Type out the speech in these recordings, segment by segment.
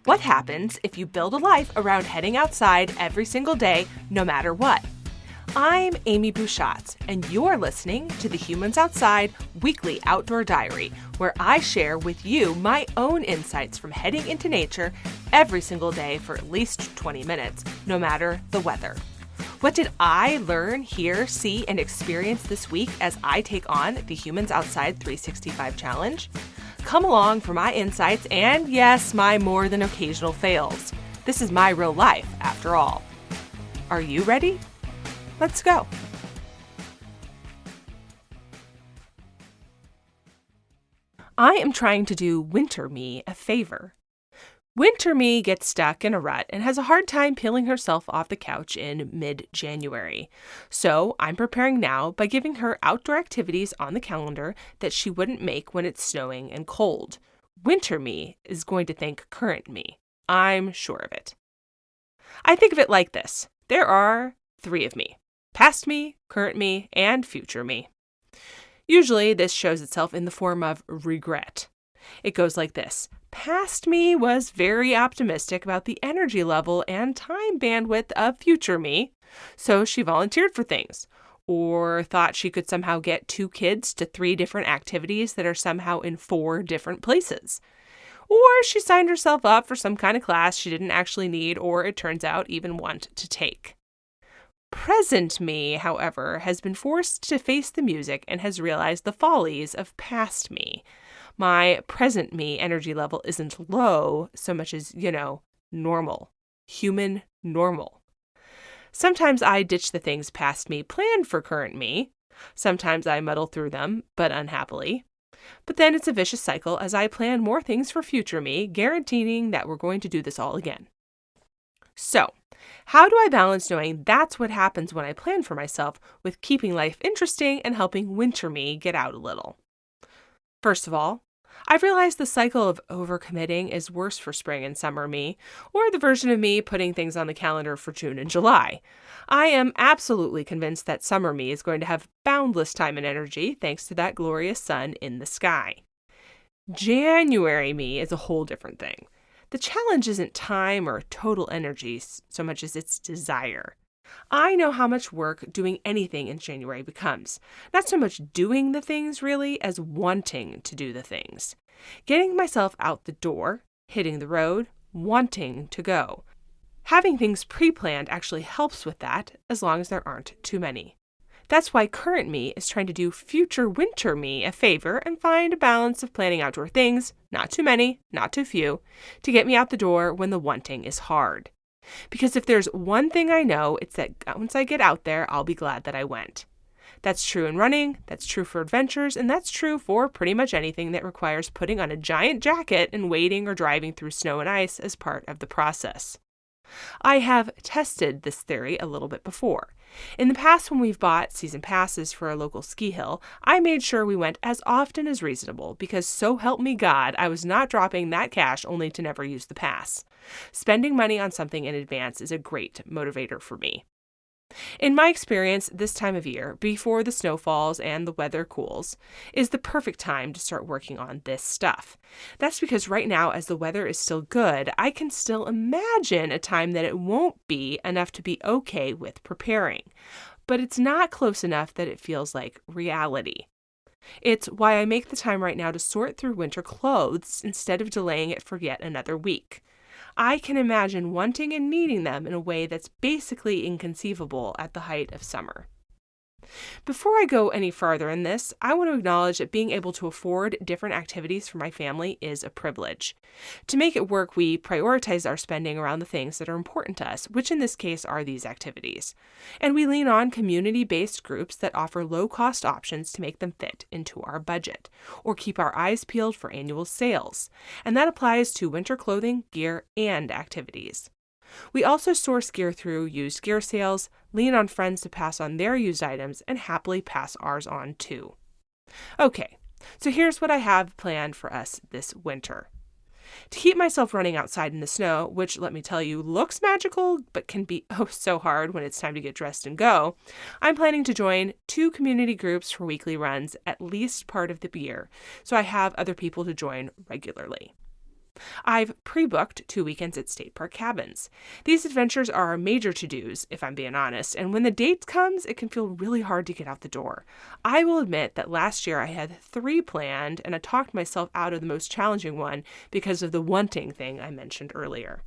What happens if you build a life around heading outside every single day, no matter what? I'm Amy Bouchatz, and you're listening to the Humans Outside Weekly Outdoor Diary, where I share with you my own insights from heading into nature every single day for at least 20 minutes, no matter the weather. What did I learn, hear, see, and experience this week as I take on the Humans Outside 365 Challenge? Come along for my insights and, yes, my more than occasional fails. This is my real life, after all. Are you ready? Let's go. I am trying to do winter me a favor. Winter me gets stuck in a rut and has a hard time peeling herself off the couch in mid-January. So I'm preparing now by giving her outdoor activities on the calendar that she wouldn't make when it's snowing and cold. Winter me is going to thank current me. I'm sure of it. I think of it like this. There are 3 of me: past me, current me, and future me. Usually this shows itself in the form of regret. It goes like this. Past me was very optimistic about the energy level and time bandwidth of future me, so she volunteered for things, or thought she could somehow get 2 kids to 3 different activities that are somehow in 4 different places. Or she signed herself up for some kind of class she didn't actually need, or it turns out even want to take. Present me, however, has been forced to face the music and has realized the follies of past me. My present me energy level isn't low so much as, normal. Human normal. Sometimes I ditch the things past me planned for current me. Sometimes I muddle through them, but unhappily. But then it's a vicious cycle as I plan more things for future me, guaranteeing that we're going to do this all again. So, how do I balance knowing that's what happens when I plan for myself with keeping life interesting and helping winter me get out a little? First of all, I've realized the cycle of overcommitting is worse for spring and summer me, or the version of me putting things on the calendar for June and July. I am absolutely convinced that summer me is going to have boundless time and energy thanks to that glorious sun in the sky. January me is a whole different thing. The challenge isn't time or total energy so much as its desire. I know how much work doing anything in January becomes. Not so much doing the things, really, as wanting to do the things. Getting myself out the door, hitting the road, wanting to go. Having things pre-planned actually helps with that, as long as there aren't too many. That's why current me is trying to do future winter me a favor and find a balance of planning outdoor things, not too many, not too few, to get me out the door when the wanting is hard. Because if there's one thing I know, it's that once I get out there, I'll be glad that I went. That's true in running, that's true for adventures, and that's true for pretty much anything that requires putting on a giant jacket and wading or driving through snow and ice as part of the process. I have tested this theory a little bit before. In the past, when we've bought season passes for a local ski hill, I made sure we went as often as reasonable because so help me God, I was not dropping that cash only to never use the pass. Spending money on something in advance is a great motivator for me. In my experience, this time of year, before the snow falls and the weather cools, is the perfect time to start working on this stuff. That's because right now, as the weather is still good, I can still imagine a time that it won't be enough to be okay with preparing. But it's not close enough that it feels like reality. It's why I make the time right now to sort through winter clothes instead of delaying it for yet another week. I can imagine wanting and needing them in a way that's basically inconceivable at the height of summer. Before I go any farther in this, I want to acknowledge that being able to afford different activities for my family is a privilege. To make it work, we prioritize our spending around the things that are important to us, which in this case are these activities. And we lean on community-based groups that offer low-cost options to make them fit into our budget, or keep our eyes peeled for annual sales. And that applies to winter clothing, gear, and activities. We also source gear through used gear sales, lean on friends to pass on their used items, and happily pass ours on too. Okay, so here's what I have planned for us this winter. To keep myself running outside in the snow, which, let me tell you, looks magical, but can be oh so hard when it's time to get dressed and go, I'm planning to join 2 community groups for weekly runs at least part of the year, so I have other people to join regularly. I've pre-booked 2 weekends at state park cabins. These adventures are major to-dos, if I'm being honest, and when the date comes, it can feel really hard to get out the door. I will admit that last year I had 3 planned, and I talked myself out of the most challenging one because of the wanting thing I mentioned earlier.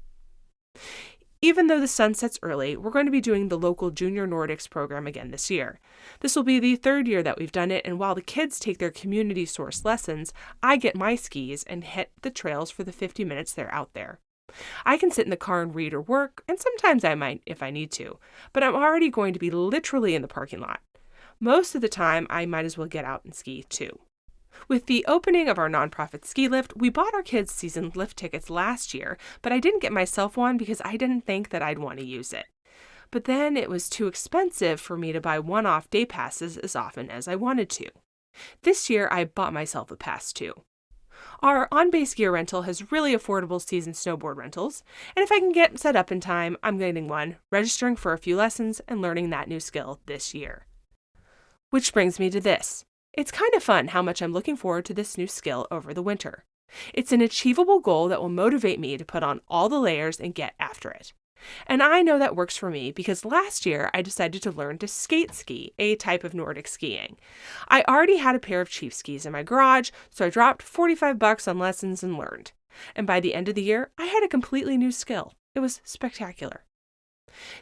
Even though the sun sets early, we're going to be doing the local Junior Nordics program again this year. This will be the 3rd year that we've done it, and while the kids take their community-sourced lessons, I get my skis and hit the trails for the 50 minutes they're out there. I can sit in the car and read or work, and sometimes I might if I need to, but I'm already going to be literally in the parking lot. Most of the time, I might as well get out and ski too. With the opening of our nonprofit ski lift, we bought our kids season lift tickets last year, but I didn't get myself one because I didn't think that I'd want to use it. But then it was too expensive for me to buy one-off day passes as often as I wanted to. This year, I bought myself a pass too. Our on-base gear rental has really affordable season snowboard rentals, and if I can get set up in time, I'm getting one, registering for a few lessons, and learning that new skill this year. Which brings me to this. It's kind of fun how much I'm looking forward to this new skill over the winter. It's an achievable goal that will motivate me to put on all the layers and get after it. And I know that works for me because last year I decided to learn to skate ski, a type of Nordic skiing. I already had a pair of cheap skis in my garage, so I dropped $45 on lessons and learned. And by the end of the year, I had a completely new skill. It was spectacular.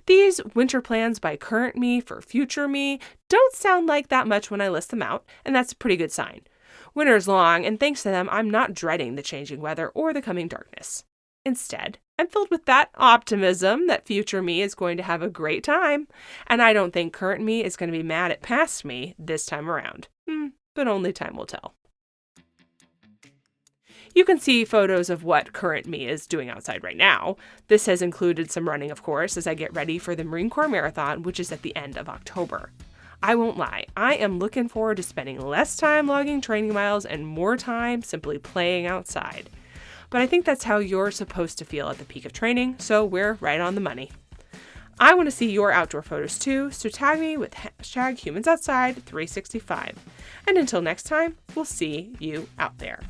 These winter plans by current me for future me don't sound like that much when I list them out, and that's a pretty good sign. Winter is long, and thanks to them, I'm not dreading the changing weather or the coming darkness. Instead, I'm filled with that optimism that future me is going to have a great time, and I don't think current me is going to be mad at past me this time around. But only time will tell. You can see photos of what current me is doing outside right now. This has included some running, of course, as I get ready for the Marine Corps Marathon, which is at the end of October. I won't lie, I am looking forward to spending less time logging training miles and more time simply playing outside. But I think that's how you're supposed to feel at the peak of training, so we're right on the money. I want to see your outdoor photos too, so tag me with #HumansOutside365. And until next time, we'll see you out there.